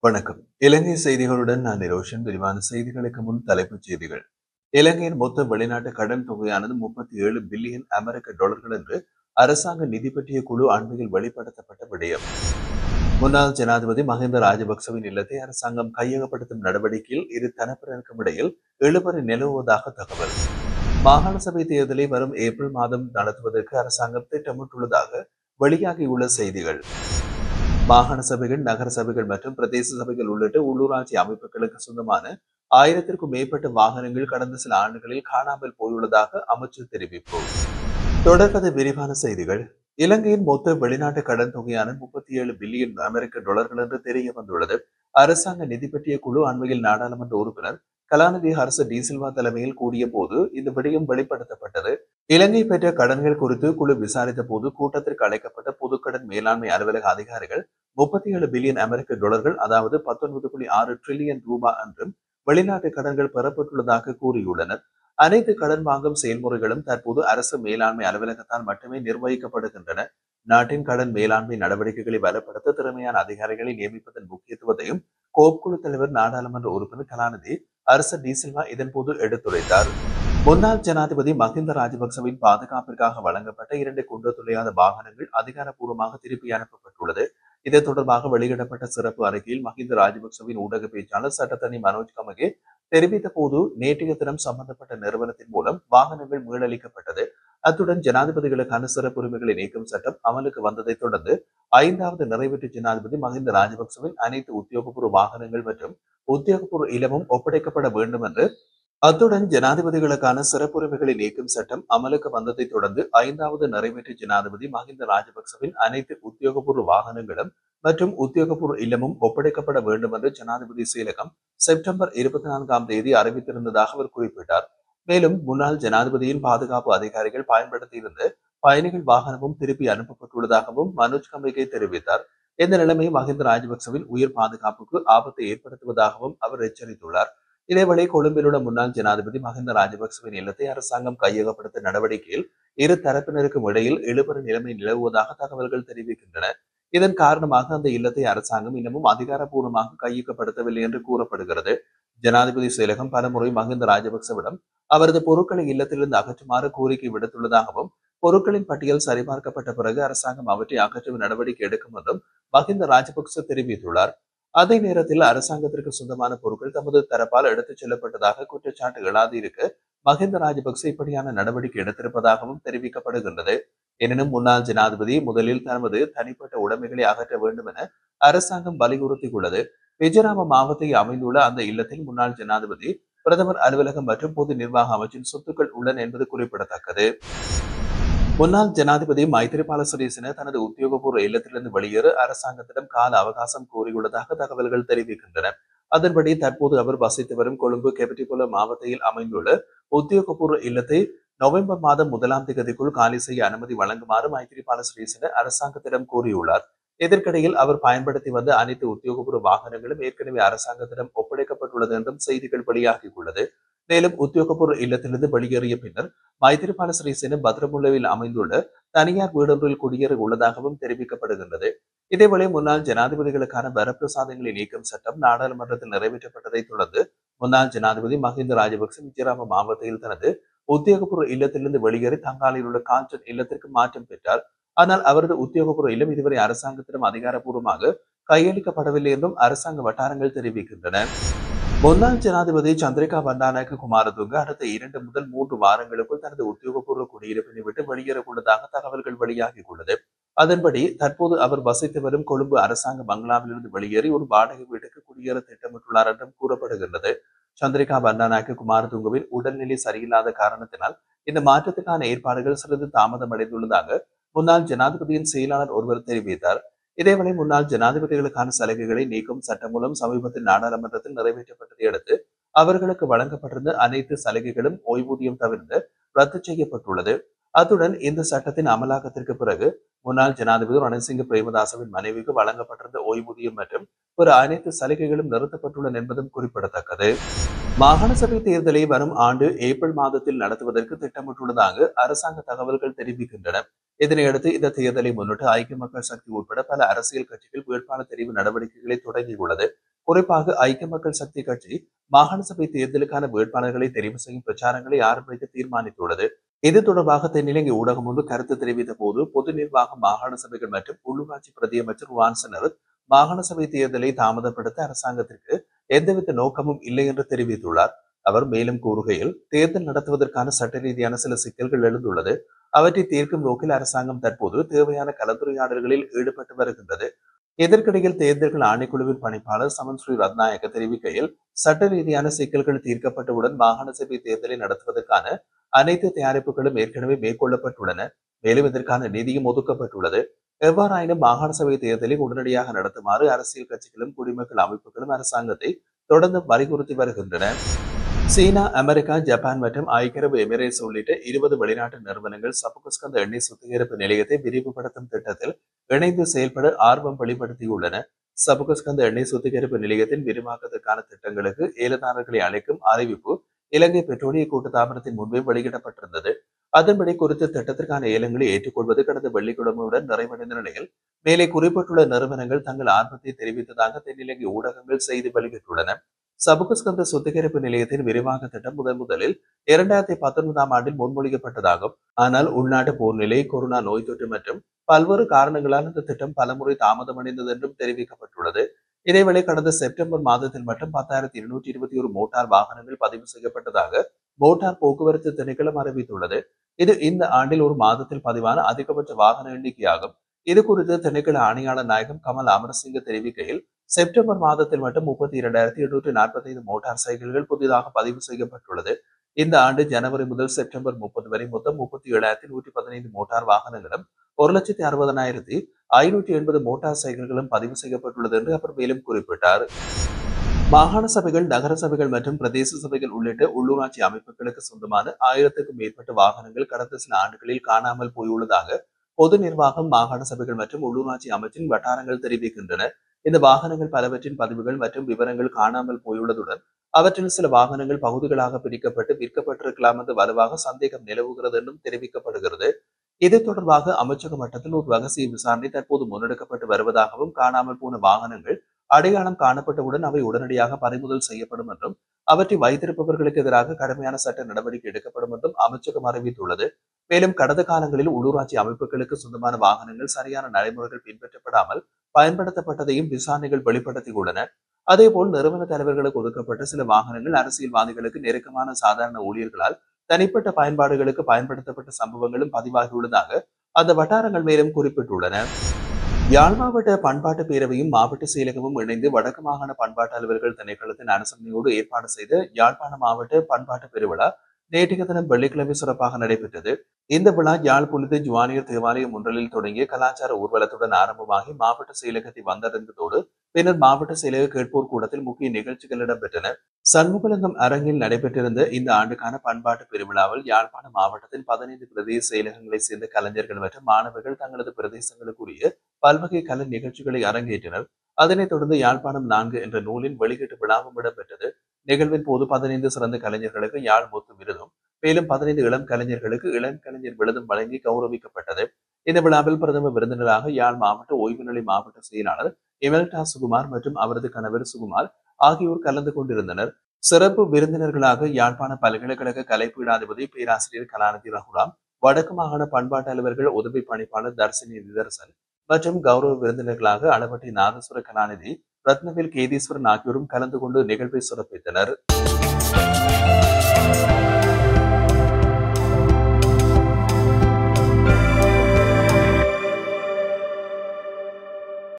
வணக்கம். இலங்கை செய்திகளுடன் நான் நிரோஷன். விரிவான செய்திகளுக்கு முன் தலைப்புச் செய்திகள். இலங்கையின் மொத்த வெளிநாட்டு கடன் தொகையானது 37 பில்லியன் அமெரிக்க டாலர்கள் என்று அரசாங்க நிதி பற்றிய குழு அண்மையில் வெளிப்படுத்தப்பட்ட விடயம். முன்னாள் ஜனாதிபதி மஹிந்த ராஜபக்சவின் இல்லத்தை அரசாங்கம் கையகப்படுத்தும் நடவடிக்கையில் இரு தரப்பினருக்கும் இடையில் இழுபறி நிலவுவதாக தகவல். மாகாண சபை தேர்தலை வரும் ஏப்ரல் மாதம் நடத்துவதற்கு அரசாங்கம் திட்டமிட்டுள்ளதாக வெளியாகியுள்ள செய்திகள். மாகாண சபைகள், நகர சபைகள் மற்றும் பிரதேச சபைகள் உள்ளிட்ட உள்ளூராட்சி அமைப்புகளுக்கு சொந்தமான 1000க்கும் மேற்பட்ட வாகனங்கள் கடந்த சில ஆண்டுகளில் காணாமல் போயுள்ளதாக அமைச்சர் தெரிவிப்பு. தொடர்பது விரிவான செய்திகள். இலங்கையின் மொத்த வெளிநாட்டு கடன் தொகையான 37 பில்லியன் அமெரிக்க டாலர்கள் என்று தெரிய வந்துள்ளது. அரசாங்க நிதி பற்றிய குழு அண்மையில் நாடாளுமன்ற உறுப்பினர் கலாநிதி ஹர்ஷ டி சில்வா தலைமையில் கூடிய போது இந்த விடயம் வெளிப்படுத்தப்பட்டது. இலங்கை பெற்ற கடன்கள் குறித்து குழு விசாரித்த போது கூட்டத்திற்கு அழைக்கப்பட்ட பொதுக்கடன் மேலாண்மை அலுவலக அதிகாரிகள் 37 பில்லியன் அமெரிக்க டாலர்கள், அதாவது 19.6 டிரில்லியன் ரூபாய் என்றும் வெளிநாட்டு கடன்கள் பெறப்பட்டுள்ளதாக கூறியுள்ளனர். அனைத்து கடன் வாங்கும் செயல்முறைகளும் தற்போது அரசு மேலாண்மை அலுவலகத்தால் மட்டுமே நிர்வகிக்கப்படுகின்றன. நாட்டின் கடன் மேலாண்மை நடவடிக்கைகளை பலப்படுத்த திறமையான அதிகாரிகளை நியமிப்பதன் முக்கியத்துவத்தையும் கோப் குழு தலைவர் நாடாளுமன்ற உறுப்பினர் கலாநிதி ஹர்ஷ டி சில்வா இதன்போது எடுத்துரைத்தார். முன்னாள் ஜனாதிபதி மஹிந்த ராஜபக்சவின் பாதுகாப்பிற்காக வழங்கப்பட்ட 2 குண்டு துளையாத வாகனங்கள் அதிகாரப்பூர்வமாக திருப்பி அனுப்பப்பட்டுள்ளது. இது தொடர்பாக வெளியிடப்பட்ட சிறப்பு அறிக்கையில் மஹிந்த ராஜபக்சவின் ஊடக பேச்சாளர் சட்டத்தனி மனோஜ் கமகே தெரிவித்த போது, நேற்றைய தினம் சம்பந்தப்பட்ட நிறுவனத்தின் மூலம் வாகனங்கள் மீளளிக்கப்பட்டது. அத்துடன் ஜனாதிபதிகளுக்கான சிறப்புரிமைகளை நீக்கும் சட்டம் அமலுக்கு வந்ததை தொடர்ந்து 5வது நிறைவேற்று ஜனாதிபதி மஹிந்த ராஜபக்சவின் அனைத்து உத்தியோகபூர்வ வாகனங்கள் மற்றும் உத்தியோகபூர்வ இலமும் ஒப்படைக்கப்பட வேண்டும் என்று அத்துடன் ஜனாதிபதிகளுக்கான சிறப்புரிமைகளை நீக்கும் சட்டம் அமலுக்கு வந்ததை தொடர்ந்து 5வது நிறைவேற்று ஜனாதிபதி மஹிந்த ராஜபக்சவின் அனைத்து உத்தியோகபூர்வ வாகனங்களும் மற்றும் உத்தியோகபூர்வ இல்லமும் ஒப்படைக்கப்பட வேண்டும் என்று ஜனாதிபதி செயலகம் செப்டம்பர் 24ஆம் தேதி அறிவித்திருந்ததாக அவர் குறிப்பிட்டார். மேலும் முன்னாள் ஜனாதிபதியின் பாதுகாப்பு அதிகாரிகள் பயன்படுத்தியிருந்த பயணிகள் வாகனமும் திருப்பி அனுப்பப்பட்டுள்ளதாகவும் மனோஜ் கம்பிகே தெரிவித்தார். இந்த நிலைமை மஹிந்த ராஜபக்சவின் உயிர் பாதுகாப்புக்கு ஆபத்தை ஏற்படுத்துவதாகவும் அவர் எச்சரித்துள்ளார். இதேவேளை கொழும்பில் உள்ள முன்னாள் ஜனாதிபதி மஹிந்த ராஜபக்சவின் இல்லத்தை அரசாங்கம் கையகப்படுத்த நடவடிக்கையில் இரு தரப்பினருக்கும் இடையில் இழுபறி நிலைமை நிலவுவதாக தகவல்கள் தெரிவிக்கின்றன. இதன் காரணமாக அந்த இல்லத்தை அரசாங்கம் இன்னமும் அதிகாரப்பூர்வமாக கையகப்படுத்தவில்லை என்று கூறப்படுகிறது. ஜனாதிபதி செயலகம் பலமுறை மஹிந்த ராஜபக்சவிடம் அவரது பொருட்களை இல்லத்திலிருந்து அகற்றுமாறு கோரிக்கை விடுத்துள்ளதாகவும், பொருட்களின் பட்டியல் சரிபார்க்கப்பட்ட பிறகு அரசாங்கம் அவற்றை அகற்றும் நடவடிக்கை எடுக்கும் என்றும் மஹிந்த ராஜபக்ச தெரிவித்துள்ளார். அதே நேரத்தில் அரசாங்கத்திற்கு சொந்தமான பொருட்கள் தமது தரப்பால் எடுத்துச் செல்லப்பட்டதாக குற்றச்சாட்டு எழாது இருக்க மஹிந்த ராஜபக்ச இப்படியான நடவடிக்கை எடுத்திருப்பதாகவும் தெரிவிக்கப்படுகின்றது. எனினும் முன்னாள் ஜனாதிபதி முதலில் தமது தனிப்பட்ட உடைமைகளை அகற்ற வேண்டும் என அரசாங்கம் வலியுறுத்தியுள்ளது. விஜயராம மாவட்டத்தில் அமைந்துள்ள அந்த இல்லத்தில் முன்னாள் ஜனாதிபதி, பிரதமர் அலுவலகம் மற்றும் பொது நிர்வாக அமைச்சின் சொத்துக்கள் உள்ளன என்பது குறிப்பிடத்தக்கது. முன்னாள் ஜனாதிபதி மைத்திரிபால சிறிசேன தனது உத்தியோகபூர்வ இல்லத்திலிருந்து வெளியேற அரசாங்கத்திடம் கால அவகாசம் கோரியுள்ளதாக தகவல்கள் தெரிவிக்கின்றன. அதன்படி தற்போது அவர் வசித்து வரும் கொழும்பு கெபட்டிபுல மாவட்டத்தில் அமைந்துள்ள உத்தியோகபூர்வ இல்லத்தை நவம்பர் மாதம் 1ஆம் தேதிக்குள் காலி செய்ய அனுமதி வழங்குமாறு மைத்திரிபால சிறிசேன அரசாங்கத்திடம் கூறியுள்ளார். இதற்கிடையில் அவர் பயன்படுத்தி வந்த அனைத்து உத்தியோகபூர்வ வாகனங்களும் ஏற்கனவே அரசாங்கத்திடம் ஒப்படைக்கப்பட்டுள்ளது என்றும் செய்திகள் வெளியாகியுள்ளது. மேலும் உத்தியோகபூர்வ இல்லத்திலிருந்து வெளியேறிய பின்னர் மைத்திரிபால சிறிசேன பத்ரமுல்லவில் அமைந்துள்ள தனியார் வீடொன்றில் குடியேற உள்ளதாகவும் தெரிவிக்கப்படுகின்றது. இதேவேளை முன்னாள் ஜனாதிபதிகளுக்கான வரப்பிரசாதங்களை நீக்கும் சட்டம் நாடாளுமன்றத்தில் நிறைவேற்றப்பட்டதை தொடர்ந்து முன்னாள் ஜனாதிபதி மஹிந்த ராஜபக்ச விஜயராம மாவட்டத்தில் தனது உத்தியோகபூர்வ இல்லத்திலிருந்து வெளியேறி தங்காலில் உள்ள காஞ்சன் இல்லத்திற்கு மாற்றம் பெற்றார். ஆனால் அவரது உத்தியோகபூர்வ இல்லம் இதுவரை அரசாங்கத்திடம் அதிகாரப்பூர்வமாக கையளிக்கப்படவில்லை என்றும் அரசாங்க வட்டாரங்கள் தெரிவிக்கின்றன. முன்னாள் ஜனாதிபதி சந்திரிகா பண்டாநாயக்க குமாரதுங்க அடுத்த 2 முதல் 3 வாரங்களுக்குள் தனது உத்தியோகபூர்வ குடியிருப்பினை விட்டு வெளியேறவுள்ளதாக தகவல்கள் வெளியாகியுள்ளது. அதன்படி தற்போது அவர் வசித்து வரும் கொழும்பு அரசாங்க பங்களாவிலிருந்து வெளியேறி ஒரு வாடகை வீட்டுக்கு குடியேற திட்டமிட்டுள்ளார் என்றும் கூறப்படுகின்றது. சந்திரிகா பண்டாநாயக்க குமாரதுங்கவின் உடல்நிலை சரியில்லாத காரணத்தினால் இந்த மாற்றத்துக்கான ஏற்பாடுகள் சிறிது தாமதம் அடைந்துள்ளதாக முன்னாள் ஜனாதிபதியின் செயலாளர் ஒருவர் தெரிவித்தார். இதேவேளை முன்னாள் ஜனாதிபதிகளுக்கான சலுகைகளை நீக்கும் சட்டம் மூலம் சமீபத்தில் நாடாளுமன்றத்தில் நிறைவேற்றப்பட்டதை அடுத்து அவர்களுக்கு வழங்கப்பட்டிருந்த அனைத்து சலுகைகளும் ஓய்வூதியம் தவிர்த்து ரத்து செய்யப்பட்டுள்ளது. அத்துடன் இந்த சட்டத்தின் அமலாக்கத்திற்கு பிறகு முன்னாள் ஜனாதிபதி ரணசிங்க பிரேமதாசவின் மனைவிக்கு வழங்கப்பட்டிருந்த ஓய்வூதியம் மற்றும் பிற அனைத்து சலுகைகளும் நிறுத்தப்பட்டுள்ளன என்பதும் குறிப்பிடத்தக்கது. மாகாண சபை தேர்தலை வரும் ஆண்டு ஏப்ரல் மாதத்தில் நடத்துவதற்கு திட்டமிட்டுள்ளதாக அரசாங்க தகவல்கள் தெரிவிக்கின்றன. இதனையடுத்து இந்த தேர்தலை முன்னிட்டு ஐக்கிய மக்கள் சக்தி உட்பட பல அரசியல் கட்சிகள் வேட்பாளர் தெரிவு நடவடிக்கைகளை தொடங்கியுள்ளது. குறிப்பாக ஐக்கிய மக்கள் சக்தி கட்சி மாகாண சபை தேர்தலுக்கான வேட்பாளர்களை தெரிவு செய்யும் பிரச்சாரங்களை ஆரம்பிக்க தீர்மானித்துள்ளது. இது தொடர்பாக தென்னிலங்கை ஊடகம் ஒன்று கருத்து தெரிவித்த போது, பொது நிர்வாகம், மாகாண சபைகள் மற்றும் உள்ளூராட்சி பிரதி அமைச்சர் வான்சனர் மாகாண சபை தேர்தலை தாமதப்படுத்த அரசாங்கத்திற்கு எந்தவித நோக்கமும் இல்லை என்று தெரிவித்துள்ளார். அவர் மேலும் கூறுகையில், தேர்தல் நடத்துவதற்கான சட்ட ரீதியான சில சிக்கல்கள் எழுந்துள்ளது. அவற்றை தீர்க்கும் நோக்கில் அரசாங்கம் தற்போது தேவையான கலந்துரையாடல்களில் ஈடுபட்டு வருகின்றது. இதற்கிடையில் தேர்தல்கள் ஆணைக்குழுவின் பணிப்பாளர் சமன் ஸ்ரீ ரத்நாயக்க தெரிவிக்கையில், சட்ட ரீதியான சிக்கல்கள் தீர்க்கப்பட்டவுடன் மாகாண சபை தேர்தலை நடத்துவதற்கான அனைத்து தயாரிப்புகளும் ஏற்கனவே மேற்கொள்ளப்பட்டுள்ளன. மேலும் இதற்கான நிதியும் ஒதுக்கப்பட்டுள்ளது. எவ்வாறாயினும் மாகாண சபை தேர்தலை உடனடியாக நடத்துமாறு அரசியல் கட்சிகளும் குடிமக்கள் அமைப்புகளும் அரசாங்கத்தை தொடர்ந்து வலியுறுத்தி வருகின்றன. சீனா, அமெரிக்கா, ஜப்பான் மற்றும் ஐக்கிய அரபு எமிரேட்ஸ் உள்ளிட்ட 20 வெளிநாட்டு நிறுவனங்கள் சபுகஸ்கந்த எண்ணெய் சுத்திகரிப்பு நிலையத்தை விரிவுபடுத்தும் திட்டத்தில் இணைந்து செயல்பட ஆர்வம் வெளிப்படுத்தியுள்ளன. சபுகஸ்கந்த எண்ணெய் சுத்திகரிப்பு நிலையத்தின் விரிவாக்கத்திற்கான திட்டங்களுக்கு ஏலதாரர்களை அழைக்கும் அறிவிப்பு இலங்கை பெட்ரோலிய கூட்டுத்தாபனத்தின் முன்பே வெளியிடப்பட்டிருந்தது. அதன்படி குறித்த திட்டத்திற்கான ஏலங்களை ஏற்றுக்கொள்வது கடந்த வெள்ளிக்கிழமையுடன் நிறைவடைந்த நிலையில் மேலே குறிப்பிட்டுள்ள நிறுவனங்கள் தங்கள் ஆர்வத்தை தெரிவித்ததாக தென்னிலங்கை ஊடகங்கள் செய்தி வெளியிட்டுள்ளன. சபுகஸ்கந்த சுத்திகரிப்பு நிலையத்தின் விரிவாக்க திட்டம் முதலில் 2019ஆம் ஆண்டில் முன்மொழிக்கப்பட்டதாகும். ஆனால் உள்நாட்டு போர் நிலை, கொரோனா நோய் தொற்று மற்றும் பல்வேறு காரணங்களால் இந்த திட்டம் பலமுறை தாமதமடைந்தது என்றும் தெரிவிக்கப்பட்டுள்ளது. இதேவேளை கடந்த செப்டம்பர் மாதத்தில் மட்டும் 10,221 மோட்டார் வாகனங்கள் பதிவு செய்யப்பட்டதாக மோட்டார் போக்குவரத்து திணைக்களம் அறிவித்துள்ளது. இது இந்த ஆண்டில் ஒரு மாதத்தில் பதிவான அதிகபட்ச வாகன எண்ணிக்கையாகும். இது குறித்து திணைக்கள ஆணையாளர் நாயகம் கமல் அமரசிங்க தெரிவிக்கையில், செப்டம்பர் மாதத்தில் மட்டும் 32,845 மோட்டார் சைக்கிள்கள் புதிதாக பதிவு செய்யப்பட்டுள்ளது. இந்த ஆண்டு ஜனவரி முதல் செப்டம்பர் 30 வரை மொத்தம் 37,115 மோட்டார் வாகனங்களும் 1,60,580 மோட்டார் சைக்கிள்களும் பதிவு செய்யப்பட்டுள்ளது என்று அவர் மேலும் குறிப்பிட்டார். மாகாண சபைகள், நகர சபைகள் மற்றும் பிரதேச சபைகள் உள்ளிட்ட உள்ளூராட்சி அமைப்புகளுக்கு சொந்தமான 1000க்கும் மேற்பட்ட வாகனங்கள் கடந்த சில ஆண்டுகளில் காணாமல் போயுள்ளதாக பொது நிர்வாகம், மாகாண சபைகள் மற்றும் உள்ளூராட்சி அமைச்சின் வட்டாரங்கள் தெரிவிக்கின்றன. இந்த வாகனங்கள் பலவற்றின் பதிவுகள் மற்றும் விவரங்கள் காணாமல் போயுள்ளதுடன் அவற்றில் சில வாகனங்கள் பகுதிகளாக பிரிக்கப்பட்டு விற்கப்பட்டிருக்கலாம் என்று வலுவாக சந்தேகம் நிலவுகிறது என்றும் தெரிவிக்கப்படுகிறது. இது தொடர்பாக அமைச்சக மட்டத்தில் ஒரு ரகசிய விசாரணை தற்போது முன்னெடுக்கப்பட்டு வருவதாகவும், காணாமல் போன வாகனங்கள் அடையாளம் காணப்பட்டவுடன் அவை உடனடியாக பறிமுதல் செய்யப்படும் என்றும் அவற்றை வைத்திருப்பவர்களுக்கு எதிராக கடுமையான சட்ட நடவடிக்கை எடுக்கப்படும் என்றும் அமைச்சகம் அறிவித்துள்ளது. மேலும் கடந்த காலங்களில் உள்ளூராட்சி அமைப்புகளுக்கு சொந்தமான வாகனங்கள் சரியான நடைமுறைகள் பின்பற்றப்படாமல் பயன்படுத்தப்பட்டதையும் விசாரணைகள் வெளிப்படுத்தியுள்ளன. அதேபோல் நிறுவன தலைவர்களுக்கு ஒதுக்கப்பட்ட சில வாகனங்கள் அரசியல்வாதிகளுக்கு நெருக்கமான சாதாரண ஊழியர்களால் தனிப்பட்ட பயன்பாடுகளுக்கு பயன்படுத்தப்பட்ட சம்பவங்களும் பதிவாகியுள்ளதாக அந்த வட்டாரங்கள் மேலும் குறிப்பிட்டுள்ளன. யாழ் மாவட்ட பண்பாட்டு பேரவையும் மாவட்ட செயலகமும் இணைந்து வடக்கு மாகாண பண்பாட்டு அலுவலர்கள் திணைக்களத்தின் அனுசரணையோடு ஏற்பாடு செய்த யாழ்ப்பாண மாவட்ட பண்பாட்டு பெருவிழா நேற்றைய தினம் வெள்ளிக்கிழமை சிறப்பாக நடைபெற்றது. இந்த விழா யாழ் புனித ஜுவானியர் தேவாலயம் ஒன்றலில் தொடங்கிய கலாச்சார ஊர்வலத்துடன் ஆரம்பமாகி மாவட்ட செயலகத்தை வந்தடைந்ததோடு பின்னர் மாவட்ட செயலக கேட்போர் கூடத்தில் முக்கிய நிகழ்ச்சிகள் இடம்பெற்றன. சண்முகலிங்கம் அரங்கில் நடைபெற்றிருந்த இந்த ஆண்டுக்கான பண்பாட்டு பெருவிழாவில் யாழ்ப்பாண மாவட்டத்தின் 15 பிரதேச செயலகங்களை சேர்ந்த கலைஞர்கள் மற்றும் மாணவர்கள் தங்களது பிரதேசங்களுக்குரிய பல்வகை கலை நிகழ்ச்சிகளை அரங்கேற்றினர். அதனைத் தொடர்ந்து யாழ்ப்பாணம் 4 என்ற நூலின் வெளியீட்டு விழாவும் இடம்பெற்றது. நிகழ்வின் போது 15 சிறந்த கலைஞர்களுக்கு யாழ் முத்து விருதும், மேலும் 15 இளம் கலைஞர்களுக்கு இளம் கலைஞர் விருதும் வழங்கி கௌரவிக்கப்பட்டது. இந்த விழாவில் பிரதம விருந்தினராக யாழ் மாவட்ட ஓய்வு நிலை மாவட்ட செயலாளர் எமெல்டா சுகுமார் மற்றும் அவரது கணவர் சுகுமார் ஆகியோர் கலந்து கொண்டிருந்தனர். சிறப்பு விருந்தினர்களாக யாழ்ப்பாண பல்கலைக்கழக கலைப்பீடாதிபதி பேராசிரியர் கலாநிதி ரகுராம், வடக்கு மாகாண பண்பாட்டு அலுவலர்கள் உதவி பணிப்பாளர் தர்சினி நிதர்சன் மற்றும் கௌரவ விருந்தினர்களாக அளவட்டை நாதஸ்வர கலாநிதி ரத்னவேல் கேதீஸ்வரன் ஆகியோரும் கலந்து கொண்டு நிகழ்வை சிறப்பித்தனர்.